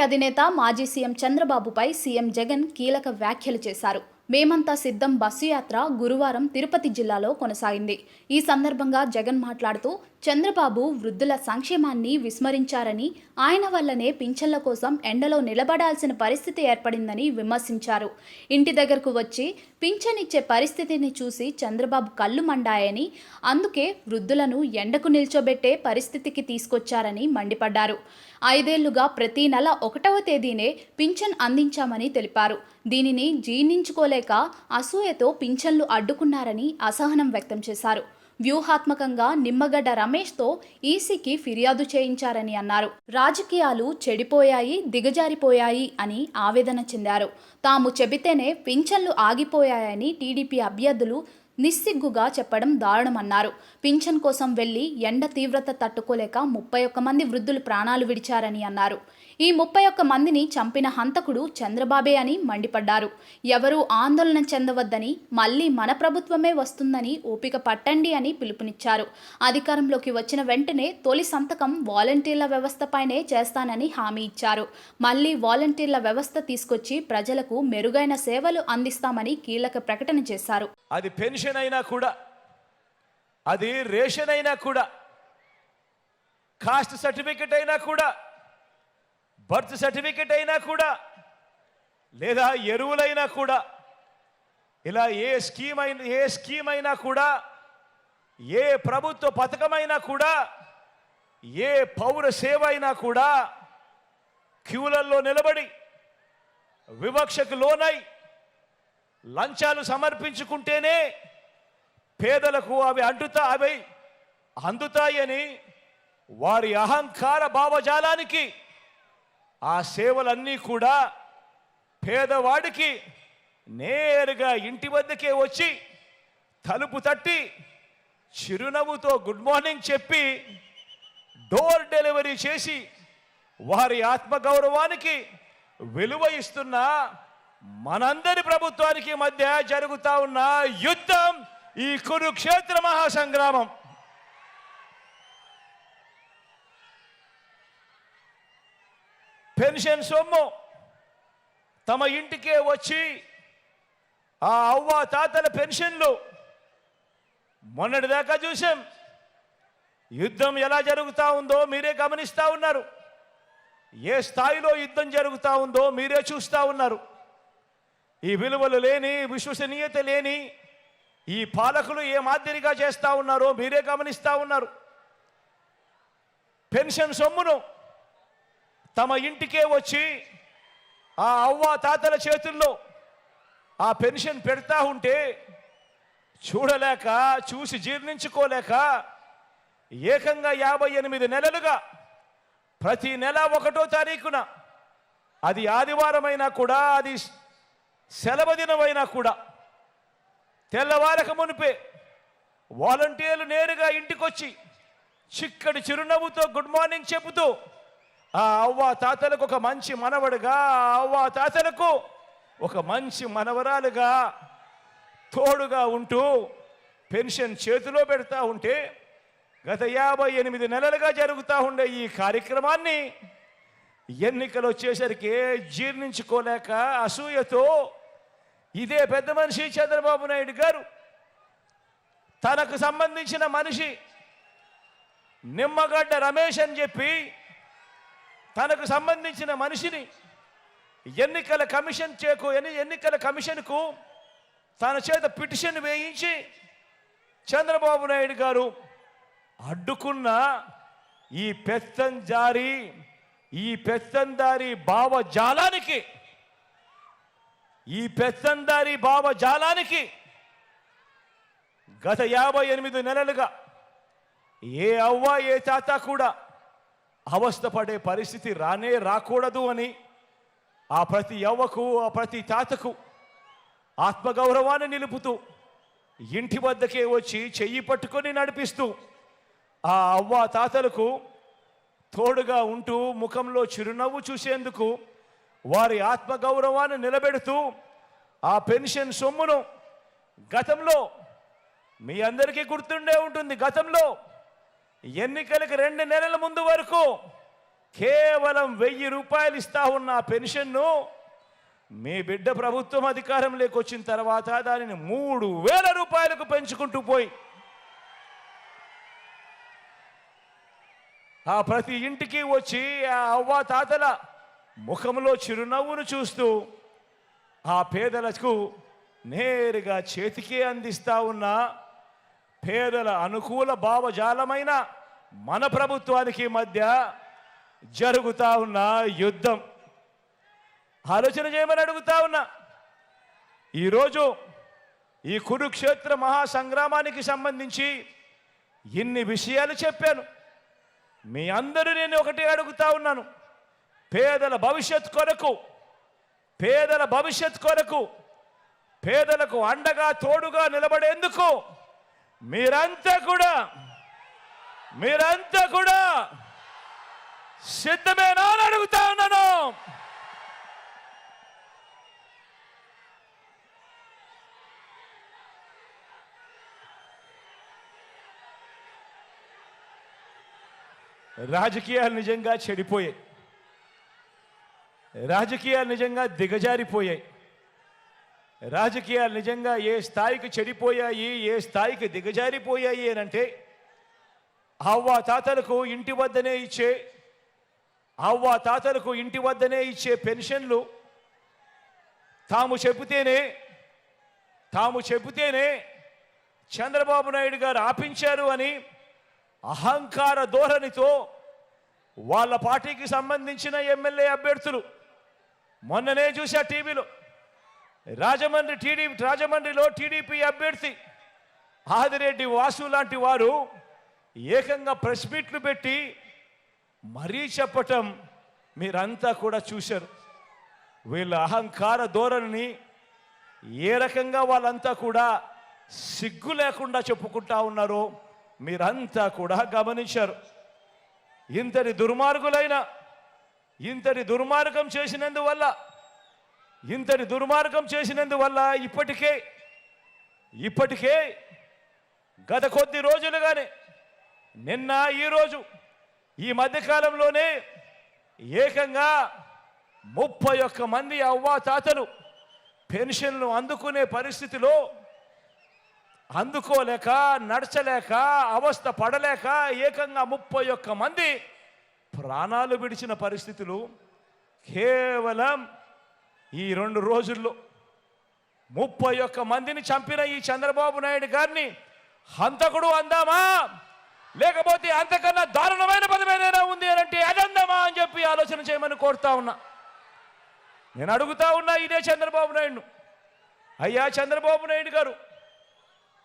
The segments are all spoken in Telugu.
అధినేత మాజీ సీఎం చంద్రబాబుపై సీఎం జగన్ కీలక వ్యాఖ్యలు చేశారు. మేమంతా సిద్ధం బస్సు యాత్ర గురువారం తిరుపతి జిల్లాలో కొనసాగింది. ఈ సందర్భంగా జగన్ మాట్లాడుతూ చంద్రబాబు వృద్ధుల సంక్షేమాన్ని విస్మరించారని, ఆయన వల్లనే పింఛన్ల కోసం ఎండలో నిలబడాల్సిన పరిస్థితి ఏర్పడిందని విమర్శించారు. ఇంటి దగ్గరకు వచ్చి పింఛన్ ఇచ్చే పరిస్థితిని చూసి చంద్రబాబు కళ్ళు మండాయని, అందుకే వృద్ధులను ఎండకు నిల్చోబెట్టే పరిస్థితికి తీసుకొచ్చారని మండిపడ్డారు. 5 ఏళ్లుగా ప్రతి నెల 1వ తేదీనే పింఛన్ అందించామని తెలిపారు. దీనిని జీర్ణించుకోలేక అసూయతో పింఛన్లు అడ్డుకున్నారని అసహనం వ్యక్తం చేశారు. వ్యూహాత్మకంగా నిమ్మగడ్డ రమేష్తో ఈసీకి ఫిర్యాదు చేయించారని అన్నారు. రాజకీయాలు చెడిపోయాయి, దిగజారిపోయాయి అని ఆవేదన చెందారు. తాము చెబితేనే పింఛన్లు ఆగిపోయాయని టీడీపీ అభ్యర్థులు నిస్సిగ్గుగా చెప్పడం దారుణమన్నారు. పింఛన్ కోసం వెళ్లి ఎండ తీవ్రత తట్టుకోలేక 31 మంది వృద్ధులు ప్రాణాలు విడిచారని అన్నారు. ఈ 31 మందిని చంపిన హంతకుడు చంద్రబాబే అని మండిపడ్డారు. ఎవరూ ఆందోళన చెందవద్దని, మళ్లీ మన ప్రభుత్వమే వస్తుందని ఓపిక పట్టండి అని పిలుపునిచ్చారు. అధికారంలోకి వచ్చిన వెంటనే తొలి సంతకం వాలంటీర్ల వ్యవస్థపైనే చేస్తానని హామీ ఇచ్చారు. మళ్లీ వాలంటీర్ల వ్యవస్థ తీసుకొచ్చి ప్రజలకు మెరుగైన సేవలు అందిస్తామని కీలక ప్రకటన చేశారు. అది పెన్షన్ అయినా కూడా, అది రేషన్ అయినా కూడా, కాస్ట్ సర్టిఫికెట్ అయినా కూడా, బర్త్ సర్టిఫికెట్ అయినా కూడా, లేదా ఎరువులైనా కూడా, ఇలా ఏ స్కీమ్ అయినా కూడా, ఏ ప్రభుత్వ పథకమైనా కూడా, ఏ పౌర సేవ అయినా కూడా క్యూలల్లో నిలబడి వివక్షకు లోనై లంచాలు సమర్పించుకుంటేనే పేదలకు అవి అందుతాయని వారి అహంకార భావజాలానికి ఆ సేవలన్నీ కూడా పేదవాడికి నేరుగా ఇంటి వద్దకే వచ్చి తలుపు తట్టి చిరునవ్వుతో గుడ్ మార్నింగ్ చెప్పి డోర్ డెలివరీ చేసి వారి ఆత్మగౌరవానికి విలువ ఇస్తున్న మనందరి ప్రభుత్వానికి మధ్య జరుగుతా ఉన్న యుద్ధం ఈ కురుక్షేత్ర మహాసంగ్రామం. పెన్షన్ సొమ్ము తమ ఇంటికే వచ్చి ఆ అవ్వ తాతల పెన్షన్లు మొన్నటిదాకా చూసాం. యుద్ధం ఎలా జరుగుతూ ఉందో మీరే గమనిస్తూ ఉన్నారు. ఏ స్థాయిలో యుద్ధం జరుగుతూ ఉందో మీరే చూస్తూ ఉన్నారు. ఈ విలువలు లేని, విశ్వసనీయత లేని ఈ పాలకులు ఏ మాదిరిగా చేస్తూ ఉన్నారో మీరే గమనిస్తూ ఉన్నారు. పెన్షన్ సొమ్మును తమ ఇంటికే వచ్చి ఆ అవ్వ తాతల చేతుల్లో ఆ పెన్షన్ పెడతా ఉంటే చూడలేక, చూసి జీర్ణించుకోలేక ఏకంగా 58 నెలలుగా ప్రతి నెల 1వ తారీఖున, అది ఆదివారమైనా కూడా, అది సెలవు దినమైనా కూడా, తెల్లవారక మునిపే వాలంటీర్లు నేరుగా ఇంటికొచ్చి చిక్కడి చిరునవ్వుతో గుడ్ మార్నింగ్ చెబుతూ ఆ అవ్వ తాతలకు ఒక మంచి మనవడుగా, ఆ అవ్వ తాతలకు ఒక మంచి మనవరాలుగా తోడుగా ఉంటూ పెన్షన్ చేతిలో పెడతా ఉంటే గత 58 నెలలుగా జరుగుతూ ఉండే ఈ కార్యక్రమాన్ని ఎన్నికలు వచ్చేసరికి జీర్ణించుకోలేక అసూయతో ఇదే పెద్ద మనిషి చంద్రబాబు నాయుడు గారు తనకు సంబంధించిన మనిషి నిమ్మగడ్డ రమేష్ అని చెప్పి తనకు సంబంధించిన మనిషిని ఎన్నికల కమిషన్కు తన చేత పిటిషన్ వేయించి చంద్రబాబు నాయుడు గారు అడ్డుకున్న ఈ పెత్తందారి భావజాలానికి గత 58 నెలలుగా ఏ అవ్వ ఏ తాత కూడా అవస్థపడే పరిస్థితి రాకూడదు అని ఆ ప్రతి అవ్వకు, ఆ ప్రతి తాతకు ఆత్మగౌరవాన్ని నిలుపుతూ ఇంటి వద్దకే వచ్చి చెయ్యి పట్టుకొని నడిపిస్తూ ఆ అవ్వ తాతలకు తోడుగా ఉంటూ ముఖంలో చిరునవ్వు చూసేందుకు వారి ఆత్మగౌరవాన్ని నిలబెడుతూ ఆ పెన్షన్ సొమ్మును గతంలో మీ అందరికీ గుర్తుండే ఉంటుంది. గతంలో ఎన్నికలకు 2 నెలల ముందు వరకు కేవలం 1000 రూపాయలు ఇస్తా ఉన్న ఆ పెన్షన్ను మీ బిడ్డ ప్రభుత్వం అధికారంలోకి వచ్చిన తర్వాత దానిని 3000 రూపాయలకు పెంచుకుంటూ పోయి ఆ ప్రతి ఇంటికి వచ్చి ఆ అవ్వ తాతల ముఖంలో చిరునవ్వును చూస్తూ ఆ పేదలకు నేరుగా చేతికే అందిస్తా ఉన్న పేదల అనుకూల భావజాలమైన మన ప్రభుత్వానికి మధ్య జరుగుతా ఉన్న యుద్ధం ఆలోచన చేయమని అడుగుతా ఉన్నా. ఈరోజు ఈ కురుక్షేత్ర మహాసంగ్రామానికి సంబంధించి ఇన్ని విషయాలు చెప్పాను. మీ అందరూ నేను ఒకటి అడుగుతా ఉన్నాను. పేదల భవిష్యత్ కొరకు పేదలకు అండగా తోడుగా నిలబడేందుకు మీరంతా కూడా సిద్ధమేనా అని అడుగుతా ఉన్నాను. రాజకీయాలు నిజంగా చెడిపోయాయి. రాజకీయాలు నిజంగా దిగజారిపోయాయి. రాజకీయాలు నిజంగా ఏ స్థాయికి చెడిపోయాయి, ఏ స్థాయికి దిగజారిపోయాయి అంటే అవ్వ తాతలకు ఇంటి వద్దనే ఇచ్చే పెన్షన్లు తాము చెబితేనే చంద్రబాబు నాయుడు గారు ఆపించారు అని అహంకార ధోరణితో వాళ్ళ పార్టీకి సంబంధించిన ఎమ్మెల్యే అభ్యర్థులు మొన్ననే చూసా టీవీలో రాజమండ్రిలో టీడీపీ అభ్యర్థి ఆదిరెడ్డి వాసు లాంటి వారు ఏకంగా ప్రెస్ మీట్లు పెట్టి మరీ చెప్పటం మీరంతా కూడా చూశారు. వీళ్ళ అహంకార ధోరణిని ఏ రకంగా వాళ్ళంతా కూడా సిగ్గు లేకుండా చెప్పుకుంటా ఉన్నారో మీరంతా కూడా గమనించారు. ఇంతటి దుర్మార్గం చేసినందువల్ల ఇప్పటికే గత కొద్ది రోజులుగానే నిన్న ఈరోజు ఈ మధ్యకాలంలోనే ఏకంగా 31 మంది అవ్వాతాతలు పెన్షన్లు అందుకునే పరిస్థితిలో అందుకోలేక నడచలేక అవస్థ పడలేక ఏకంగా 31 మంది ప్రాణాలు విడిచిన పరిస్థితులు కేవలం ఈ 2 రోజుల్లో 31 మందిని చంపిన ఈ చంద్రబాబు నాయుడు గారిని హంతకుడు అందామా, లేకపోతే అంతకన్నా దారుణమైన పదమేదైనా ఉంది అంటే అదందామా అని చెప్పి ఆలోచన చేయమని కోరుతా ఉన్నా. నేను అడుగుతా ఉన్నా ఇదే చంద్రబాబు నాయుడును, అయ్యా చంద్రబాబు నాయుడు గారు,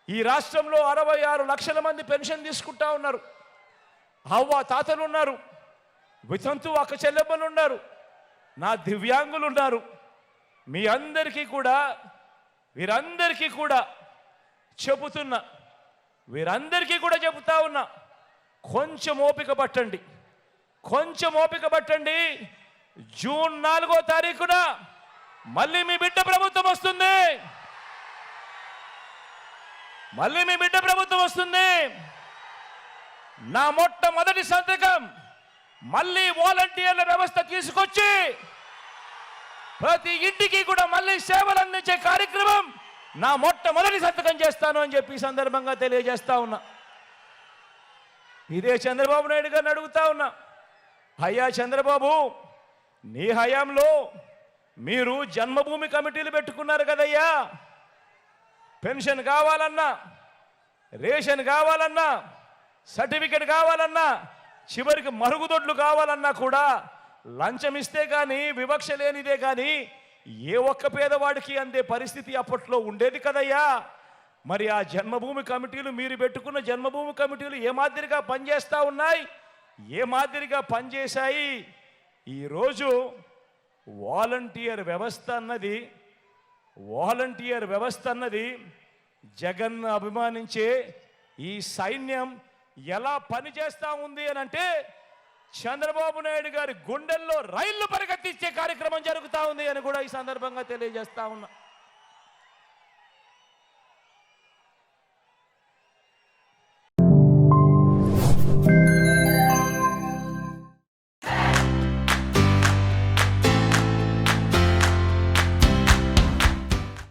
ఈ రాష్ట్రంలో 66 లక్షల మంది పెన్షన్ తీసుకుంటా ఉన్నారు. అవ్వ తాతలు ఉన్నారు, వితంతు అక్క చెల్లెమ్మలు ఉన్నారు, నా దివ్యాంగులు ఉన్నారు. మీ అందరికీ కూడా చెబుతా ఉన్నా, కొంచెం ఓపిక పట్టండి. జూన్ 4వ తారీఖున మళ్ళీ మీ బిడ్డ ప్రభుత్వం వస్తుంది. నా మొట్టమొదటి సంతకం మళ్ళీ వాలంటీర్ల వ్యవస్థ తీసుకొచ్చి ప్రతి ఇంటికి కూడా మళ్ళీ సేవలు అందించే కార్యక్రమం నా మొట్టమొదటి సంతకం చేస్తాను అని చెప్పి సందర్భంగా తెలియజేస్తా ఉన్నా. ఇదే చంద్రబాబు నాయుడు గారిని అడుగుతా ఉన్నా, అయ్యా చంద్రబాబు, నీ హయాంలో మీరు జన్మభూమి కమిటీలు పెట్టుకున్నారు కదయ్యా. పెన్షన్ కావాలన్నా, రేషన్ కావాలన్నా, సర్టిఫికెట్ కావాలన్నా, చివరికి మరుగుదొడ్లు కావాలన్నా కూడా లంచం ఇస్తే కానీ, వివక్ష లేనిదే కానీ ఏ ఒక్క పేదవాడికి అందే పరిస్థితి అప్పట్లో ఉండేది కదయ్యా. మరి ఆ జన్మభూమి కమిటీలు, మీరు పెట్టుకున్న జన్మభూమి కమిటీలు ఏ మాదిరిగా పనిచేస్తూ ఉన్నాయి, ఏ మాదిరిగా పనిచేశాయి? ఈరోజు వాలంటీర్ వ్యవస్థ అన్నది జగన్ అభిమానించే ఈ సైన్యం ఎలా పనిచేస్తూ ఉంది అని అంటే చంద్రబాబు నాయుడు గారి గుండెల్లో రైళ్లు పరిగెత్తించే కార్యక్రమం జరుగుతూ ఉంది అని కూడా ఈ సందర్భంగా తెలియజేస్తా ఉన్నా.